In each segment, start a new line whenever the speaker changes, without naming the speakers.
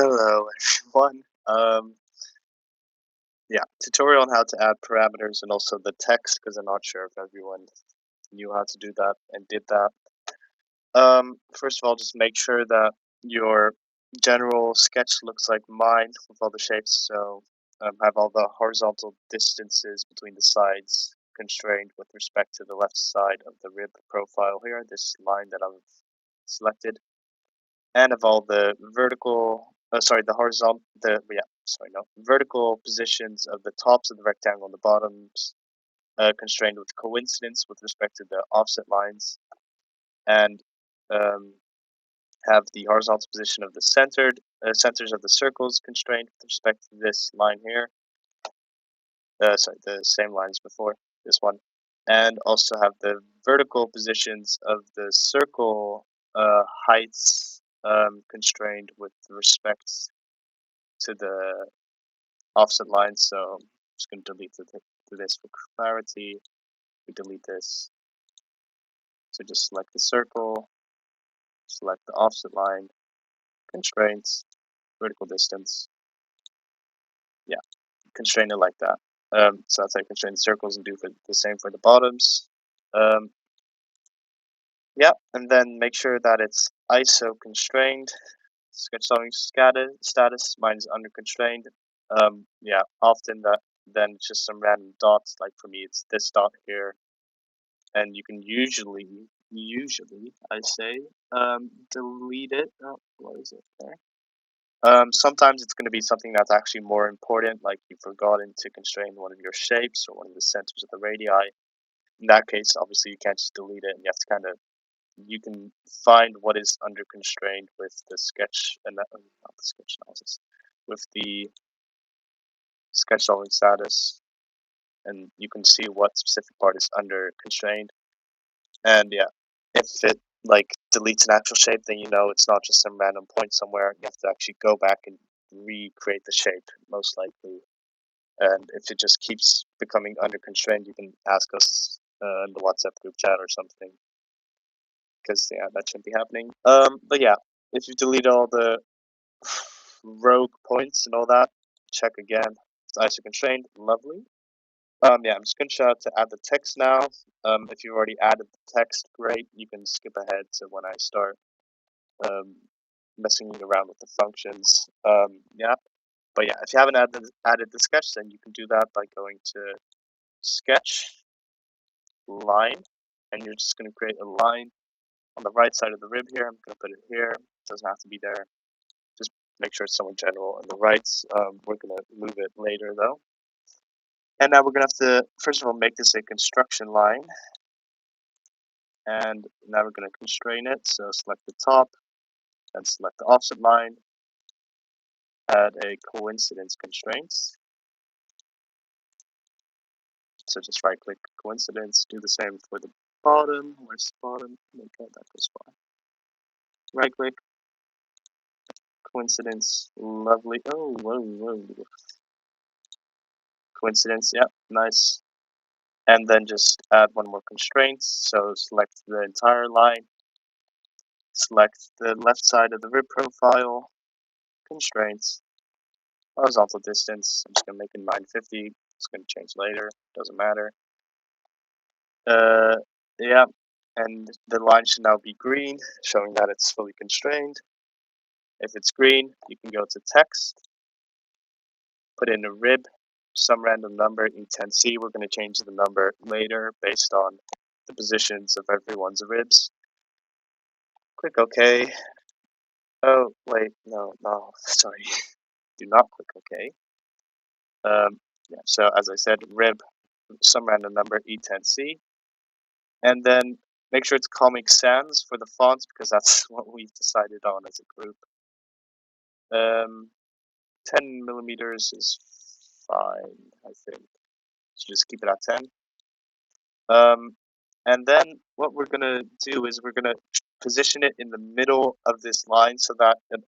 Hello, everyone. Yeah, tutorial on how to add parameters and also the text because I'm not sure if everyone knew how to do that and did that. First of all, just make sure that your general sketch looks like mine with all the shapes. So have all the horizontal distances between the sides constrained with respect to the left side of the rib profile here, this line that I've selected. And of all the vertical positions of the tops of the rectangle and the bottoms, constrained with coincidence with respect to the offset lines, and um, have the horizontal position of the centers of the circles constrained with respect to this line here. The same line as before, this one, and also have the vertical positions of the circle heights constrained with respect to the offset line. So I'm just going to delete this for clarity. We delete this. So just select the circle, select the offset line, constraints, vertical distance. Yeah, constrain it like that. So that's how you constrain the circles and do for the same for the bottoms. Yeah, and then make sure that it's ISO constrained. Sketch solving status, mine is under constrained. Yeah, often that then it's just some random dots. Like for me, it's this dot here, and you can usually I say delete it. Oh, what is it there? Sometimes it's going to be something that's actually more important, like you've forgotten to constrain one of your shapes or one of the centers of the radii. In that case, obviously you can't just delete it, and you have to you can find what is under constrained with the sketch and not the sketch analysis, with the sketch solving status, and you can see what specific part is under constrained. And yeah, if it like deletes an actual shape, then you know it's not just some random point somewhere. You have to actually go back and recreate the shape, most likely. And if it just keeps becoming under constrained, you can ask us in the WhatsApp group chat or something, because yeah, that shouldn't be happening. But yeah, if you delete all the rogue points and all that, check again. It's ISO constrained. Lovely. Yeah, I'm just going to to add the text now. If you've already added the text, great. You can skip ahead to when I start um, messing around with the functions. Yeah, but yeah, if you haven't added the sketch, then you can do that by going to Sketch, Line, and you're just going to create a line on the right side of the rib here. I'm going to put it here. It doesn't have to be there. Just make sure it's somewhere general on the right. We're going to move it later though. And now we're going to have to, first of all, make this a construction line. And now we're going to constrain it. So select the top and select the offset line. Add a coincidence constraints. So just right click coincidence. Do the same for the bottom. Where's the bottom? Okay, that goes fine. Right click coincidence. Lovely. Oh, whoa. Coincidence. Yeah, nice. And then just add one more constraint. So select the entire line. Select the left side of the rib profile. Constraints. Horizontal distance. I'm just going to make it 950. It's going to change later. Doesn't matter. Yeah. And the line should now be green, showing that it's fully constrained. If it's green, you can go to text, put in a rib, some random number, E10C. We're going to change the number later based on the positions of everyone's ribs. Click OK. Oh, wait, no, sorry. Do not click OK. Yeah, so as I said, rib, some random number, E10C. And then make sure it's Comic Sans for the fonts because that's what we've decided on as a group. 10 millimeters is fine, I think. So just keep it at 10. And then what we're going to do is we're going to position it in the middle of this line so that it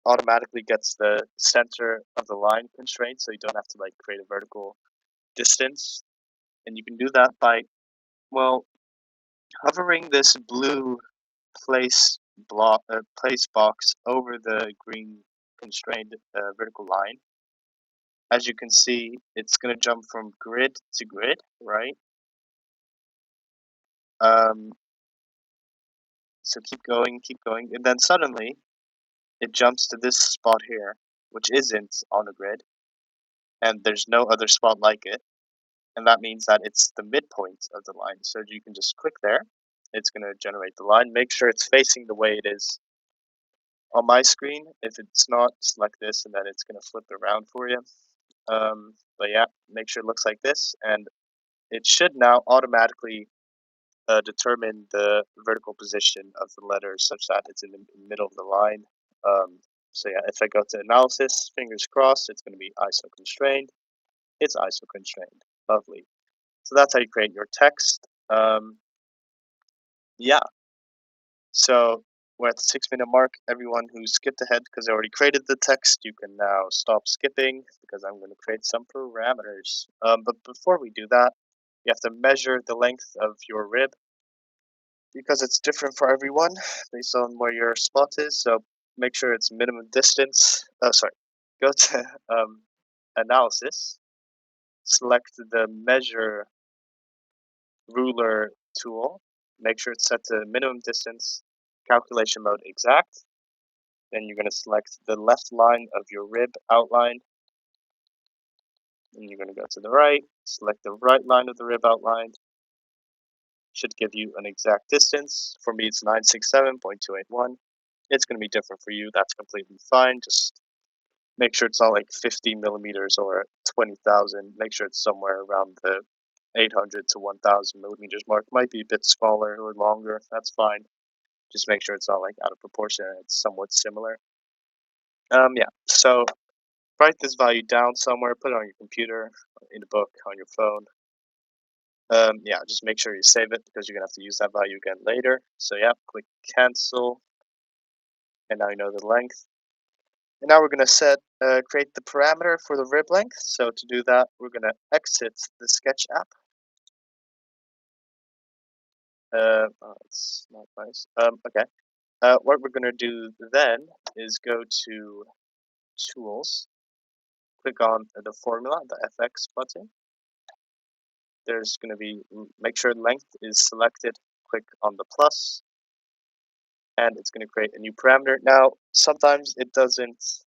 automatically gets the center of the line constraint, so you don't have to like create a vertical distance. And you can do that by, well, hovering this blue place box over the green constrained vertical line, as you can see, it's going to jump from grid to grid, right? So keep going, and then suddenly it jumps to this spot here, which isn't on a grid, and there's no other spot like it, and that means that it's the midpoint of the line. So you can just click there. It's going to generate the line. Make sure it's facing the way it is on my screen. If it's not, select this, and then it's going to flip it around for you. But yeah, make sure it looks like this, and it should now automatically determine the vertical position of the letter such that it's in the middle of the line. So yeah, if I go to analysis, fingers crossed, it's going to be ISO constrained. It's ISO constrained. Lovely. So that's how you create your text. Yeah. So we're at the 6-minute mark. Everyone who skipped ahead because I already created the text, you can now stop skipping because I'm going to create some parameters. But before we do that, you have to measure the length of your rib because it's different for everyone based on where your spot is. So make sure it's minimum distance. Oh, sorry. Go to analysis, select the measure ruler tool. Make sure it's set to minimum distance, calculation mode exact. Then you're going to select the left line of your rib outline. And you're going to go to the right, select the right line of the rib outline. Should give you an exact distance. For me, it's 967.281. It's going to be different for you. That's completely fine. Just make sure it's not like 50 millimeters or 20,000. Make sure it's somewhere around the 800 to 1,000 millimeters mark. Might be a bit smaller or longer. That's fine. Just make sure it's not like out of proportion. It's somewhat similar. Yeah. So write this value down somewhere. Put it on your computer, in a book, on your phone. Yeah, just make sure you save it because you're gonna have to use that value again later. So yeah, click cancel, and now you know the length. And now we're gonna create the parameter for the rib length. So to do that, we're gonna exit the Sketch app. Oh, it's not nice. Okay. What we're gonna do then is go to Tools, click on the formula, the FX button. There's gonna be make sure length is selected. Click on the plus, and it's gonna create a new parameter. Now, sometimes it doesn't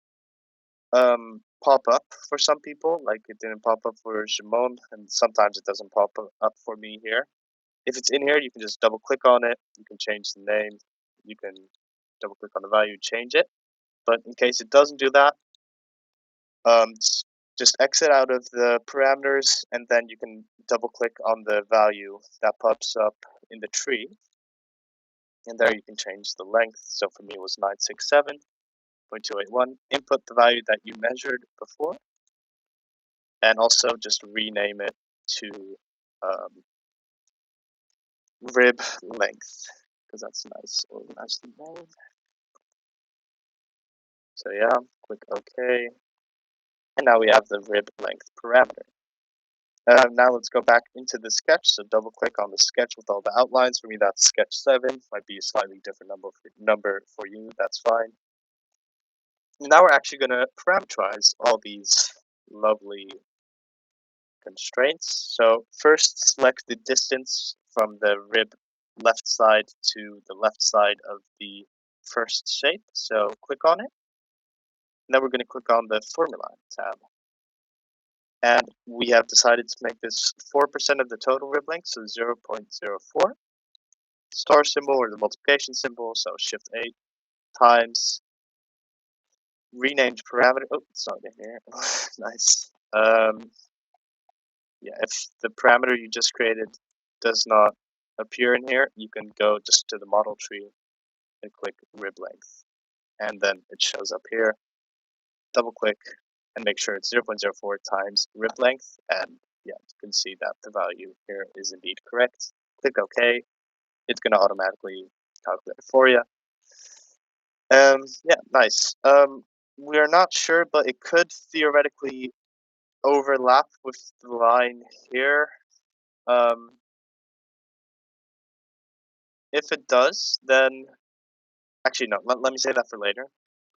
pop up for some people, like it didn't pop up for Shimon, and sometimes it doesn't pop up for me here. If it's in here, you can just double click on it. You can change the name. You can double click on the value, change it. But in case it doesn't do that, um, just exit out of the parameters, and then you can double click on the value that pops up in the tree. And there you can change the length. So for me, it was 967.281. Input the value that you measured before, and also just rename it to rib length because that's nice, nicely named. So yeah, click OK, and now we have the rib length parameter. Now let's go back into the sketch. So double click on the sketch with all the outlines. For me, that's sketch 7. Might be a slightly different number for you. That's fine. And now we're actually going to parameterize all these lovely constraints. So first, select the distance from the rib left side to the left side of the first shape. So click on it. And then we're going to click on the Formula tab. And we have decided to make this 4% of the total rib length, so 0.04. Star symbol or the multiplication symbol, so Shift 8 times renamed parameter. Oh, it's not in here. Nice. Yeah, if the parameter you just created does not appear in here, you can go just to the model tree and click rib length. And then it shows up here. Double click and make sure it's 0.04 times rib length. And yeah, you can see that the value here is indeed correct. Click OK. It's going to automatically calculate it for you. Yeah, nice. We are not sure, but it could theoretically overlap with the line here. If it does, then actually no. Let me say that for later,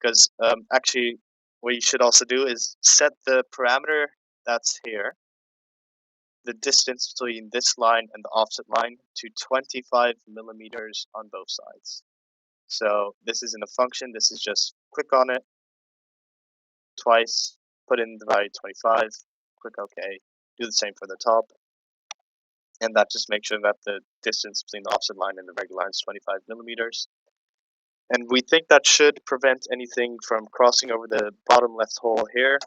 because actually what you should also do is set the parameter that's here, the distance between this line and the offset line, to 25 millimeters on both sides. So this isn't a function, this is just click on it twice, put in the value 25, click OK, do the same for the top, and that just makes sure that the distance between the offset line and the regular line is 25 millimeters. And we think that should prevent anything from crossing over the bottom left hole here.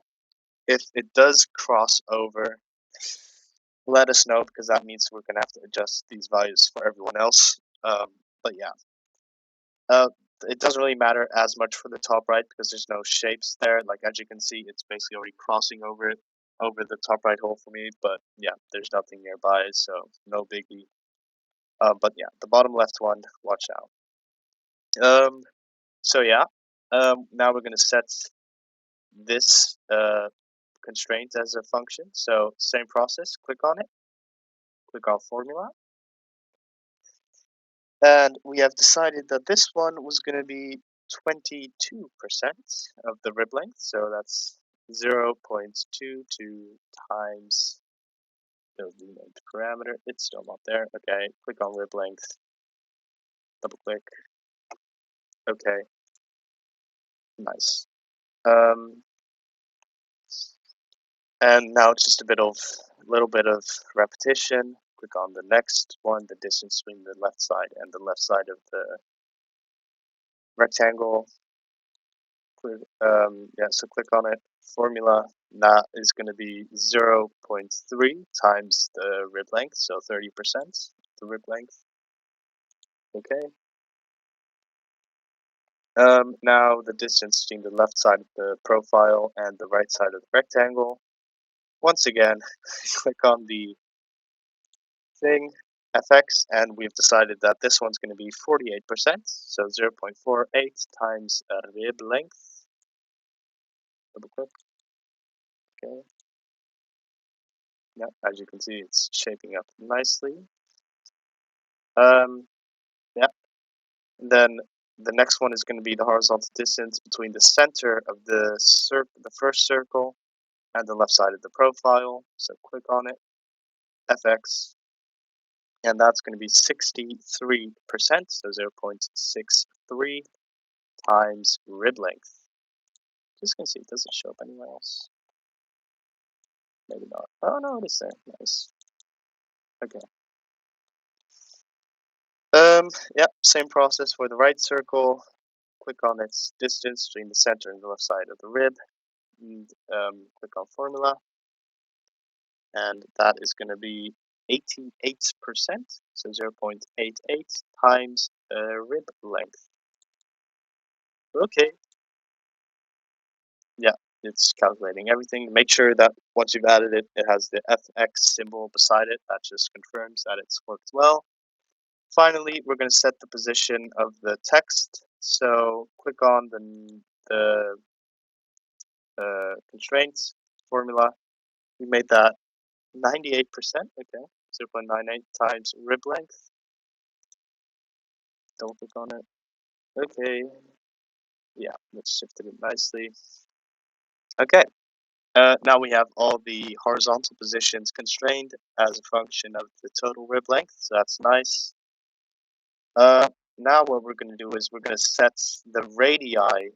If it does cross over, let us know, because that means we're going to have to adjust these values for everyone else. But yeah, it doesn't really matter as much for the top right because there's no shapes there. Like as you can see, it's basically already crossing over it, over the top right hole for me. But yeah, there's nothing nearby, so no biggie. But yeah, the bottom left one, watch out. So yeah, now we're going to set this constraint as a function. So same process, click on it, click on formula. And we have decided that this one was going to be 22% of the rib length. So that's 0.22 times the renamed parameter. It's still not there. Okay, click on rib length, double click. Okay, nice. And now it's just a little bit of repetition. Click on the next one, the distance between the left side and the left side of the rectangle. Yeah, so click on it. Formula, that is going to be 0.3 times the rib length, so 30% the rib length. Okay. Now the distance between the left side of the profile and the right side of the rectangle. Once again, click on the thing, FX, and we've decided that this one's going to be 48%, so 0.48 times rib length. Double click. Okay. Yeah, as you can see, it's shaping up nicely. Yeah. And then the next one is going to be the horizontal distance between the center of the first circle and the left side of the profile. So click on it, FX, and that's going to be 63%, so 0.63 times rib length. Just gonna see, does it show up anywhere else? Maybe not. Oh no, it is there. Nice. Okay. Yeah, same process for the right circle. Click on its distance between the center and the left side of the rib, and click on formula, and that is going to be 88%, so 0.88 times rib length. Okay. Yeah, it's calculating everything. Make sure that once you've added it, it has the FX symbol beside it. That just confirms that it's worked well. Finally, we're going to set the position of the text. So click on the constraints formula. We made that 98%. Okay, 0.98 times rib length. Double click on it. Okay. Yeah, let's shift it nicely. Okay. Now we have all the horizontal positions constrained as a function of the total rib length. So that's nice. Now what we're going to do is we're going to set the radii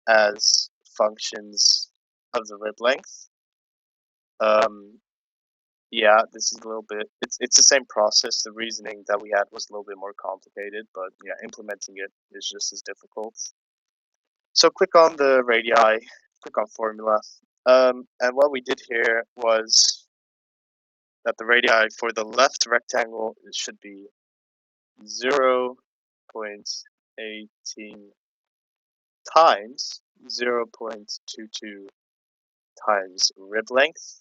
as functions of the rib length. Yeah, this is a little bit, it's the same process. The reasoning that we had was a little bit more complicated, but yeah, implementing it is just as difficult. So click on the radii, click on formula, and what we did here was that the radii for the left rectangle should be 0.18 times 0.22 times rib length.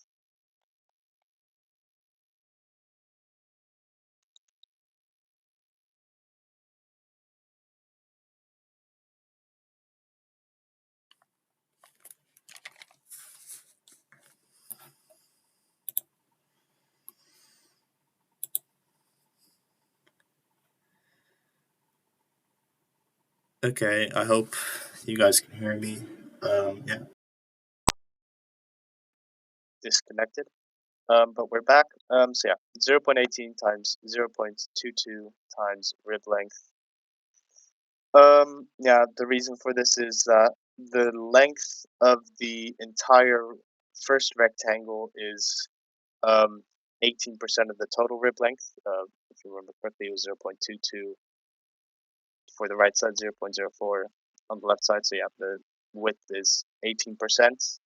Okay, I hope
you guys can hear me. Yeah.
Disconnected. But we're back. So yeah, 0.18 times 0.22 times rib length. Yeah, the reason for this is that the length of the entire first rectangle is 18% of the total rib length. If you remember correctly, it was 0.22 for the right side, 0.04 on the left side. So yeah, the width is 18%.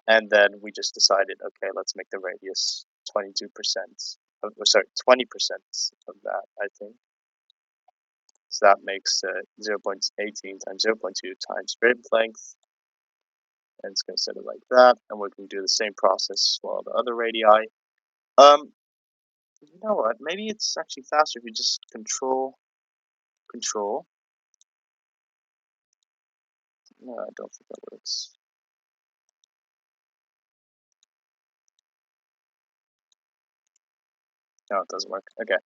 And then we just decided, okay, let's make the radius 22%. Sorry, 20% of that, I think. So that makes 0.18 times 0.2 times rib length. And it's going to set it like that. And we're going to do the same process for all the other radii. You know what? Maybe it's actually faster if you just control. No, I don't think that works. No, it doesn't work. Okay.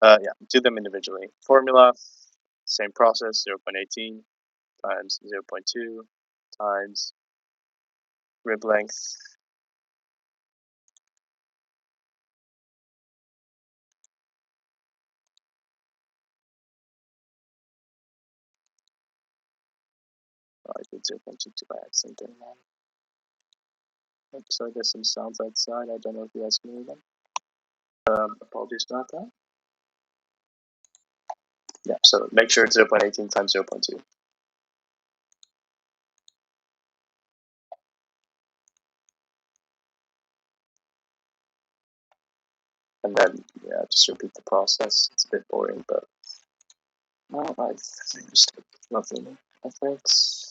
Yeah, do them individually. Formula, same process, 0.18 times 0.2 times rib length. Oh, I did 0.22 by accident. Oops, so I guess some sounds outside. I don't know if you guys can hear them. Apologies about that. Yeah, so make sure it's 0.18 times 0.2. And then, yeah, just repeat the process. It's a bit boring, but well, I just nothing FX.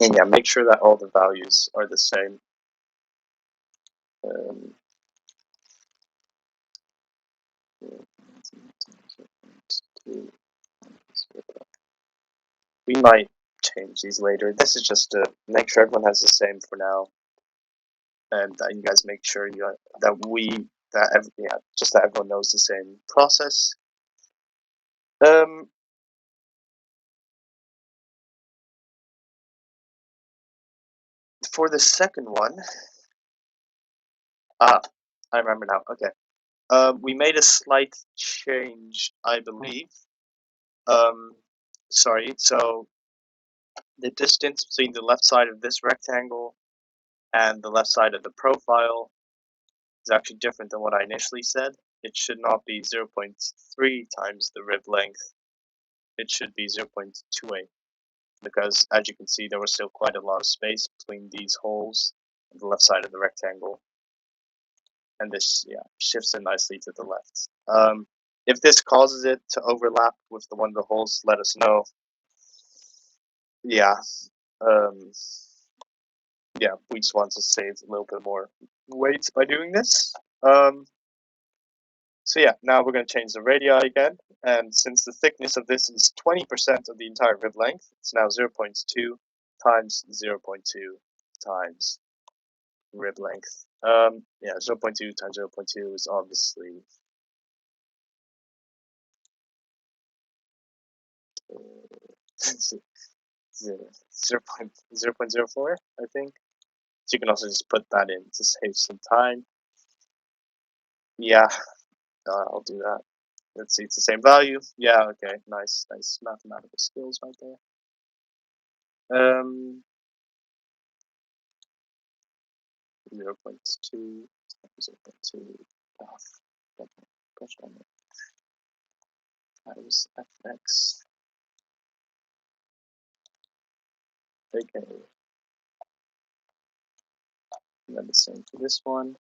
And yeah, make sure that all the values are the same. We might change these later. This is just to make sure everyone has the same for now, and that you guys make sure just that everyone knows the same process. For the second one, I remember now. Okay, we made a slight change, I believe. Sorry. So the distance between the left side of this rectangle and the left side of the profile is actually different than what I initially said. It should not be 0.3 times the rib length. It should be 0.28, because as you can see, there was still quite a lot of space between these holes on the left side of the rectangle. And this, yeah, shifts it nicely to the left. If this causes it to overlap with the one of the holes, let us know. Yeah. Yeah, we just want to save a little bit more weight by doing this. So yeah, now we're going to change the radii again, and since the thickness of this is 20% of the entire rib length, it's now 0.2 times 0.2 times rib length. Yeah, 0.2 times 0.2 is obviously 0.04, I think. So you can also just put that in to save some time. Yeah, I'll do that. Let's see, it's the same value. Yeah, okay, nice mathematical skills right there. 0.2 times 0.2 gosh darn it, times fx. Okay, and then the same for this one.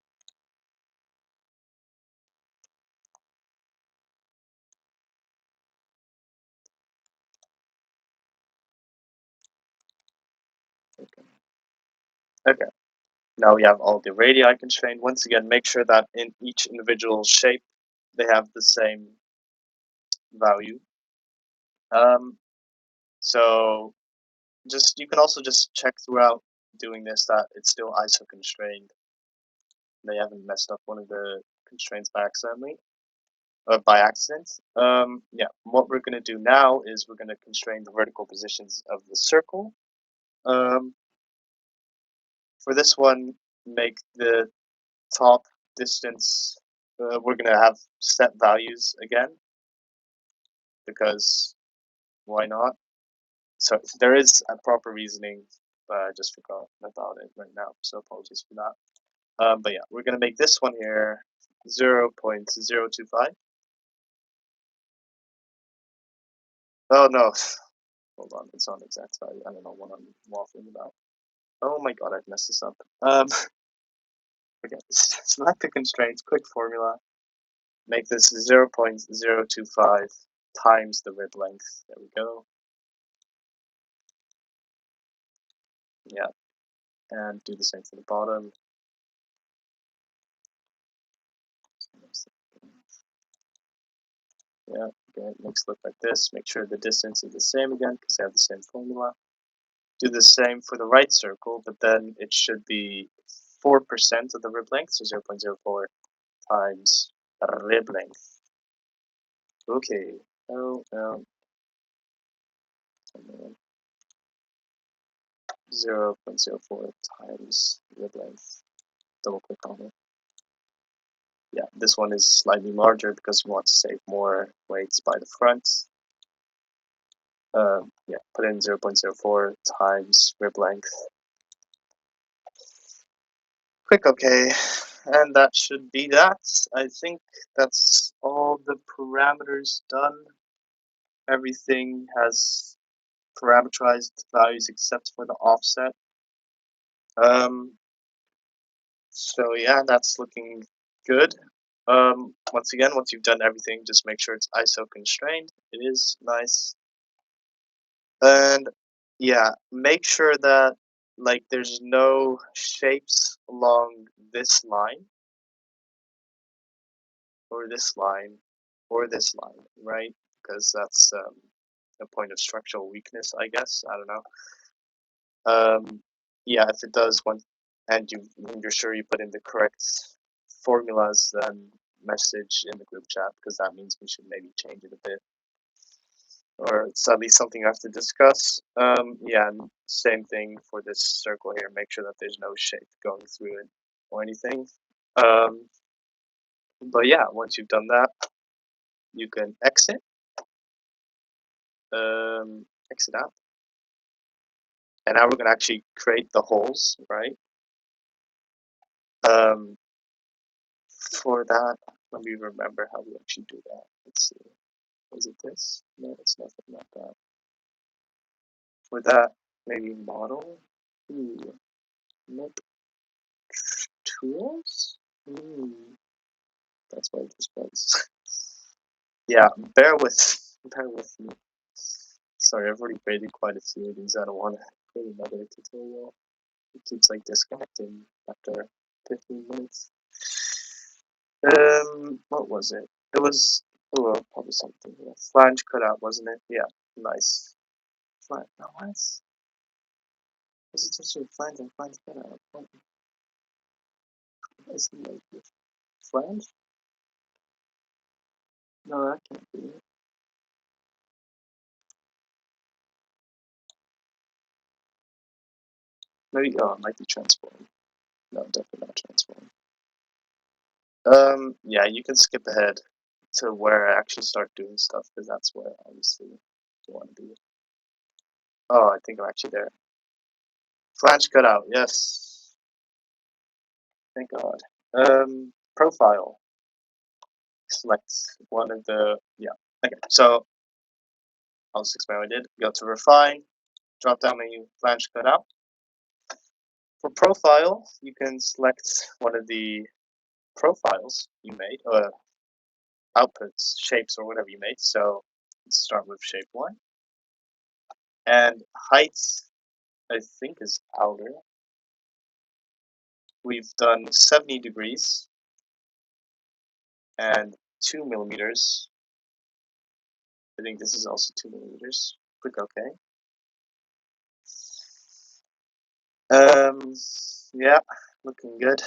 Okay, now we have all the radii constrained. Once again, make sure that in each individual shape they have the same value. So you can also just check throughout doing this that it's still ISO constrained. they haven't messed up one of the constraints by accident. Yeah, what we're going to do now is we're going to constrain the vertical positions of the circle. For this one, make the top distance, we're going to have set values again, because why not? So there is a proper reasoning, but I just forgot about it right now, so apologies for that. But yeah, we're going to make this one here 0.025. Oh no, hold on, it's not exact value. I don't know what I'm waffling about. Oh my god, I've messed this up. Okay, select the constraints, quick formula, make this 0.025 times the rib length. There we go. Yeah, and do the same for the bottom. Yeah, okay, it makes it look like this. Make sure the distance is the same again, because they have the same formula. Do the same for the right circle, but then it should be 4% of the rib length, so 0.04 times rib length. Okay, oh, 0.04 times rib length. Double click on it. Yeah, this one is slightly larger because we want to save more weights by the front. Yeah, put in 0.04 times rib length. Click OK, and that should be that. I think that's all the parameters done. Everything has parameterized values except for the offset. So yeah, that's looking good. Once again, once you've done everything, just make sure it's ISO constrained. It is nice. And yeah, make sure that like there's no shapes along this line or this line or this line, right? Because that's a point of structural weakness, I guess. I don't know. Yeah, if it does one, and you're sure you put in the correct formulas, then message in the group chat, because that means we should maybe change it a bit, or it's at least something I have to discuss. Yeah, and same thing for this circle here. Make sure that there's no shape going through it or anything. But yeah, once you've done that, you can exit. Exit out. And now we're going to actually create the holes, right? For that, let me remember how we actually do that. Let's see. Is it this? No, it's nothing like that. For that, maybe model. Ooh, nope. Tools? That's what this was. Yeah, bear with me. Sorry, I've already created quite a few of these. I don't want to create another tutorial. It keeps like disconnecting after 15 minutes. What was it? It was, oh, probably something. Yeah. Flange cutout, wasn't it? Yeah, nice. Flange, no, what? Was it just a flange and flange cutout? What is it like? Flange? No, that can't be it. Maybe, oh, it might be transform. No, definitely not transform. Yeah, you can skip ahead to where I actually start doing stuff, because that's where obviously you want to be. Oh, I think I'm actually there. Flange cutout, yes. Thank God. Profile. Select one of the, yeah. Okay, so I'll just explain what I did. Go to refine, drop down menu, flange cutout. For profile, you can select one of the profiles you made, or outputs, shapes, or whatever you made. So let's start with shape 1. And height, I think, is outer. We've done 70 degrees and 2 millimeters. I think this is also 2 millimeters. Click OK. Yeah, looking good.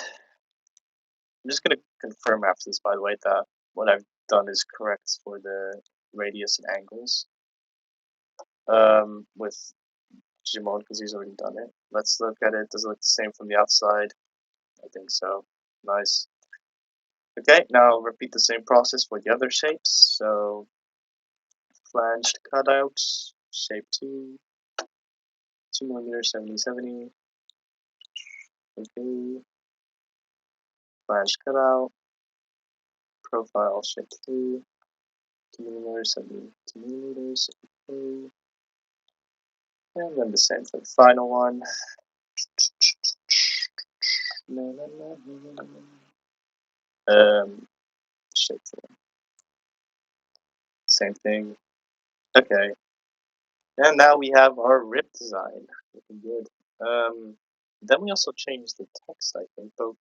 I'm just gonna confirm after this, by the way, that what I've done is correct for the radius and angles. With Jimon, because he's already done it. Let's look at it. Does it look the same from the outside? I think so. Nice. Okay, now repeat the same process for the other shapes. So, flanged cutouts, shape 2, 2mm 7070. Okay. Flanged cutout, profile shape 3, 2mm 72mm. Okay. And then the same for the final one. Shape 4. Same thing. Okay. And now we have our rip design. Looking good. Then we also changed the text, I think, but